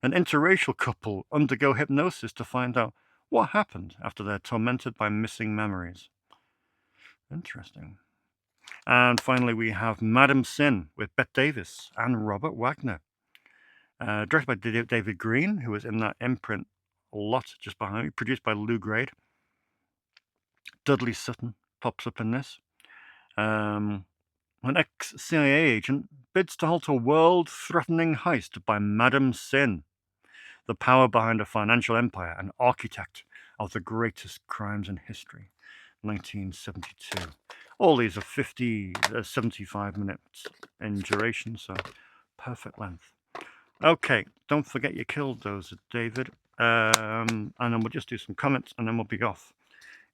An interracial couple undergo hypnosis to find out what happened after they're tormented by missing memories. Interesting. And finally, we have Madam Sin with Bette Davis and Robert Wagner. Directed by David Green, who was in that Imprint lot just behind me, produced by Lou Grade. Dudley Sutton pops up in this. An ex-CIA agent bids to halt a world-threatening heist by Madam Sin, the power behind a financial empire and architect of the greatest crimes in history. 1972. All these are 75 minutes in duration, so perfect length. Okay, don't forget your Killdozer, David. And then we'll just do some comments, and then we'll be off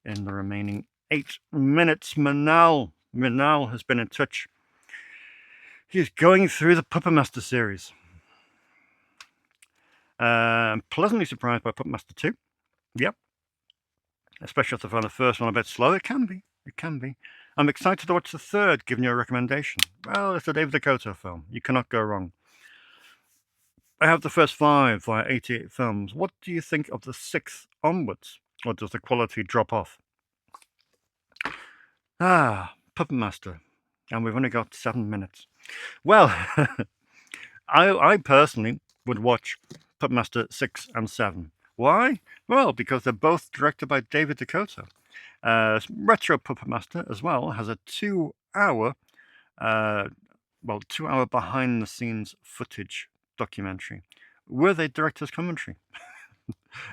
in the remaining 8 minutes. Manal has been in touch. He's going through the Puppet Master series. Pleasantly surprised by Puppet Master 2. Yep. Especially if I found the first one a bit slow. It can be. I'm excited to watch the third, giving you a recommendation. Well, it's a David Dakota film. You cannot go wrong. I have the first 5 via 88 films. What do you think of the 6th onwards? Or does the quality drop off? Puppet Master. And we've only got 7 minutes. Well, I personally would watch Puppet Master 6 and 7. Why? Well, because they're both directed by David Dakota. Retro Puppet Master as well has a 2-hour, 2-hour behind-the-scenes footage documentary with a director's commentary.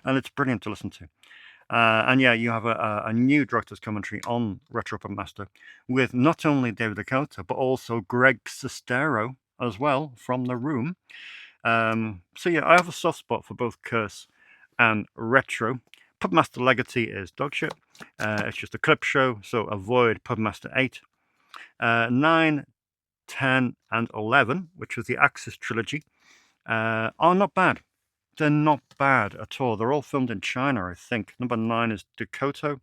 And it's brilliant to listen to. And yeah, you have a new director's commentary on Retro Puppet Master with not only David Dakota, but also Greg Sestero as well from The Room. So yeah, I have a soft spot for both Curse and Retro. Puppet Master Legacy is dogshit. It's just a clip show, so avoid Puppet Master 8. 9 10, and 11, which was the Axis trilogy, are not bad. They're not bad at all. They're all filmed in China, I think. Number 9 is Dakota.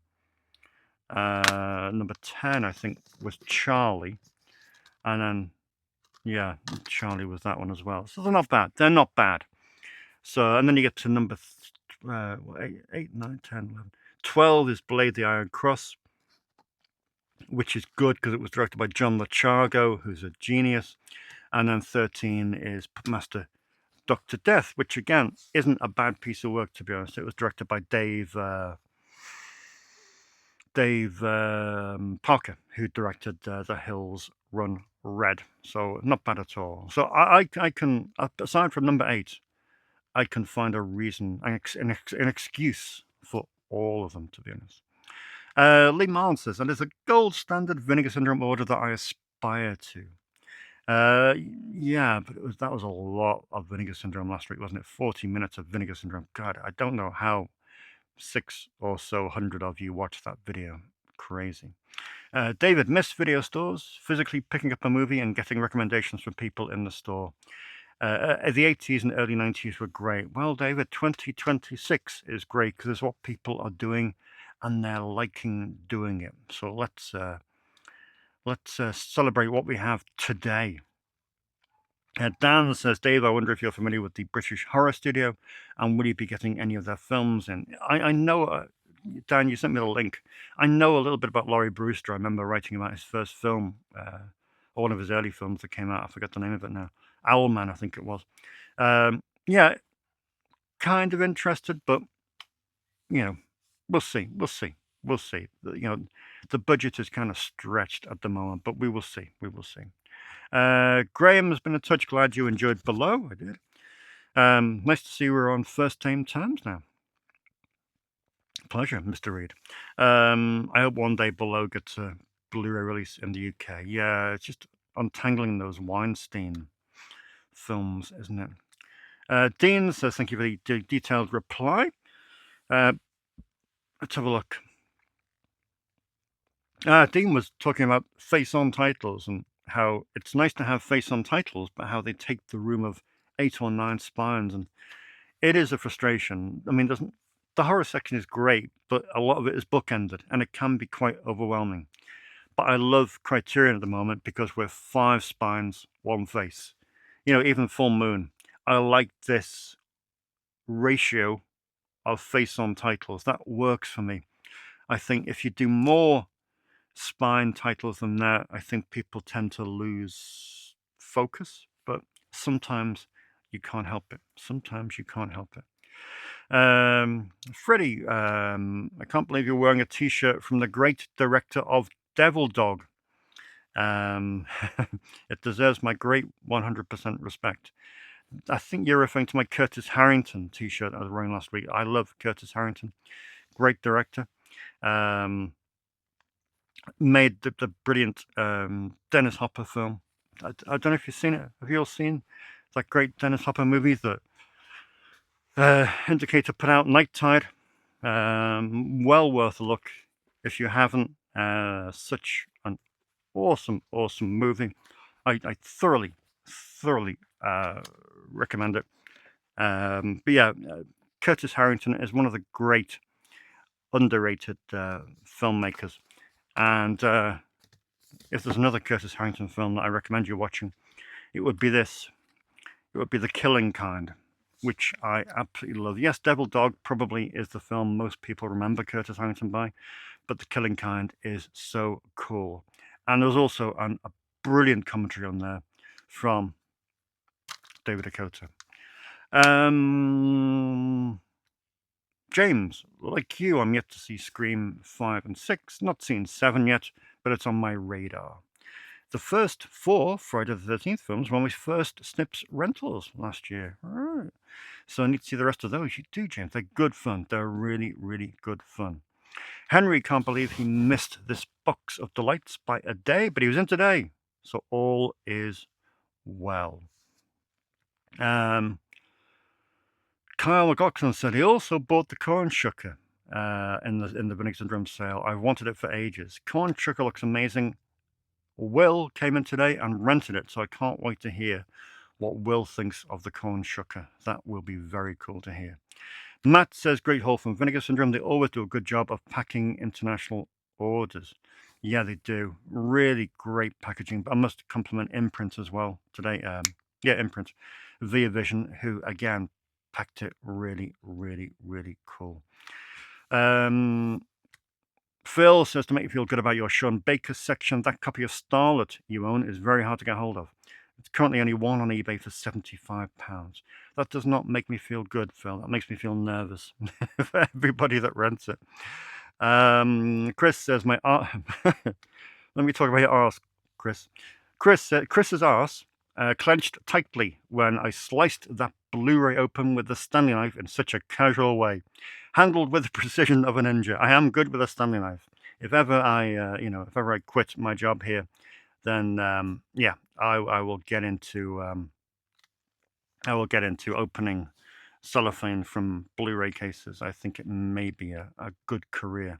Number 10, I think, was Charlie. And then, yeah, Charlie was that one as well. So they're not bad. They're not bad. So, and then you get to number 8, 9, 10, 11. 12 is Blade the Iron Cross, which is good because it was directed by John Lachargo, who's a genius. And then 13 is Master Dr. Death, which again isn't a bad piece of work, to be honest. It was directed by Dave Parker, who directed The Hills Run Red. So not bad at all. So I can, aside from number 8, I can find a reason, an excuse for all of them, to be honest. Lee Marn says, and there's a gold standard Vinegar Syndrome order that I aspire to. Yeah, but that was a lot of Vinegar Syndrome last week, wasn't it? 40 minutes of Vinegar Syndrome. God, I don't know how 600 or so of you watched that video. Crazy. David, missed video stores, physically picking up a movie and getting recommendations from people in the store. The 80s and early 90s were great. Well, David, 2026 is great because it's what people are doing and they're liking doing it. So let's celebrate what we have today. Dan says, Dave, I wonder if you're familiar with the British Horror Studio and will you be getting any of their films in? I know, Dan, you sent me the link. I know a little bit about Laurie Brewster. I remember writing about his first film, or one of his early films that came out. I forget the name of it now. Owlman, I think it was. Yeah, kind of interested, but, you know, we'll see. You know, the budget is kind of stretched at the moment, but we will see. Graham has been in touch. Glad you enjoyed Below. I did. Nice to see we're on first name terms now. Pleasure, Mr. Reed. I hope one day Below gets a Blu-ray release in the UK. Yeah, it's just untangling those Weinstein films, isn't it? Dean says, thank you for the detailed reply. Let's have a look. Dean was talking about face-on titles and how it's nice to have face-on titles, but how they take the room of 8 or 9 spines, and it is a frustration. I mean, the horror section is great, but a lot of it is bookended, and it can be quite overwhelming. But I love Criterion at the moment because we're 5 spines, 1 face. You know, even Full Moon. I like this ratio of face-on titles. That works for me. I think if you do more spine titles than that, I think people tend to lose focus, but sometimes you can't help it. Freddie, I can't believe you're wearing a t-shirt from the great director of Devil Dog. It deserves my great 100% respect. I think you're referring to my Curtis Harrington t-shirt I was wearing last week. I love Curtis Harrington. Great director. Made the brilliant Dennis Hopper film. I don't know if you've seen it. Have you all seen that great Dennis Hopper movie that Indicator put out, Night Tide? Well worth a look if you haven't. Such an awesome movie. I thoroughly recommend it. But yeah, Curtis Harrington is one of the great underrated filmmakers. And if there's another Curtis Harrington film that I recommend you watching, it would be this. It would be The Killing Kind, which I absolutely love. Yes, Devil Dog probably is the film most people remember Curtis Harrington by, but The Killing Kind is so cool. And there's also a brilliant commentary on there from David Dakota. James, like you, I'm yet to see Scream 5 and 6. Not seen 7 yet, but it's on my radar. The first 4 Friday the 13th films were on my first Snips rentals last year. All right. So I need to see the rest of those. You do, James. They're good fun. They're really good fun. Henry can't believe he missed this box of delights by a day, but he was in today. So all is well. Kyle McLaughlin said he also bought the Corn Shucker in the Vinegar Syndrome sale. I've wanted it for ages. Corn Shucker looks amazing. Will came in today and rented it, so I can't wait to hear what Will thinks of the corn shucker. That will be very cool to hear. Matt says, great haul from Vinegar Syndrome. They always do a good job of packing international orders. Yeah, they do. Really great packaging. But I must compliment Imprint as well today. Imprint via Vision, who again packed it really, really, really cool. Phil says, to make you feel good about your Sean Baker section, that copy of Starlet you own is very hard to get hold of. It's currently only one on eBay for £75. That does not make me feel good, Phil. That makes me feel nervous for everybody that rents it. Chris says, my let me talk about your arse, Chris. Chris's arse clenched tightly when I sliced that Blu-ray open with the Stanley knife in such a casual way, handled with the precision of a ninja. I am good with a Stanley knife. If ever I quit my job here, then I will get into opening cellophane from Blu-ray cases. I think it may be a good career.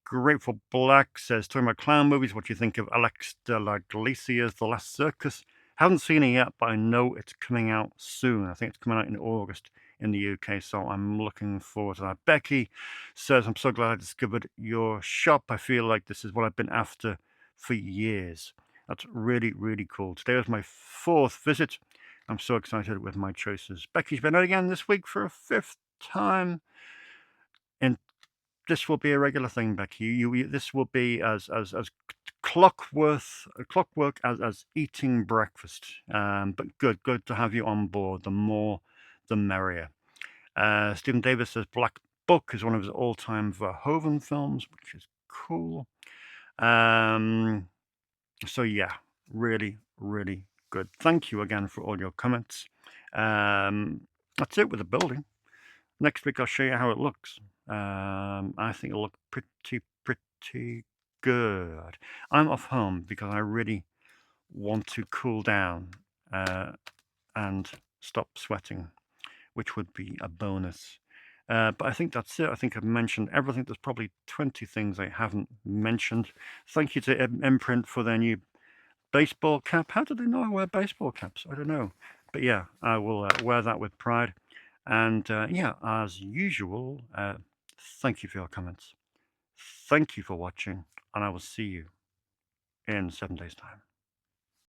Grateful Black says, talking about clown movies, what do you think of Alex de la Glacier's The Last Circus? Haven't seen it yet, but I know it's coming out soon. I think it's coming out in August in the UK, so I'm looking forward to that. Becky says, I'm so glad I discovered your shop. I feel like this is what I've been after for years. That's really, really cool. Today was my 4th visit. I'm so excited with my choices. Becky's been out again this week for a 5th time. And this will be a regular thing, Becky. This will be as clockwork as eating breakfast. But good to have you on board. The more, the merrier. Stephen Davis says Black Book is one of his all-time Verhoeven films, which is cool. So yeah, really, really good. Thank you again for all your comments. That's it with the building. Next week I'll show you how it looks. I think it'll look pretty good. I'm off home because I really want to cool down and stop sweating, which would be a bonus. But I think that's it. I think I've mentioned everything. There's probably 20 things I haven't mentioned. Thank you to Imprint for their new baseball cap. How do they know I wear baseball caps? I don't know. But yeah, I will wear that with pride. And as usual, thank you for your comments. Thank you for watching, and I will see you in 7 days' time.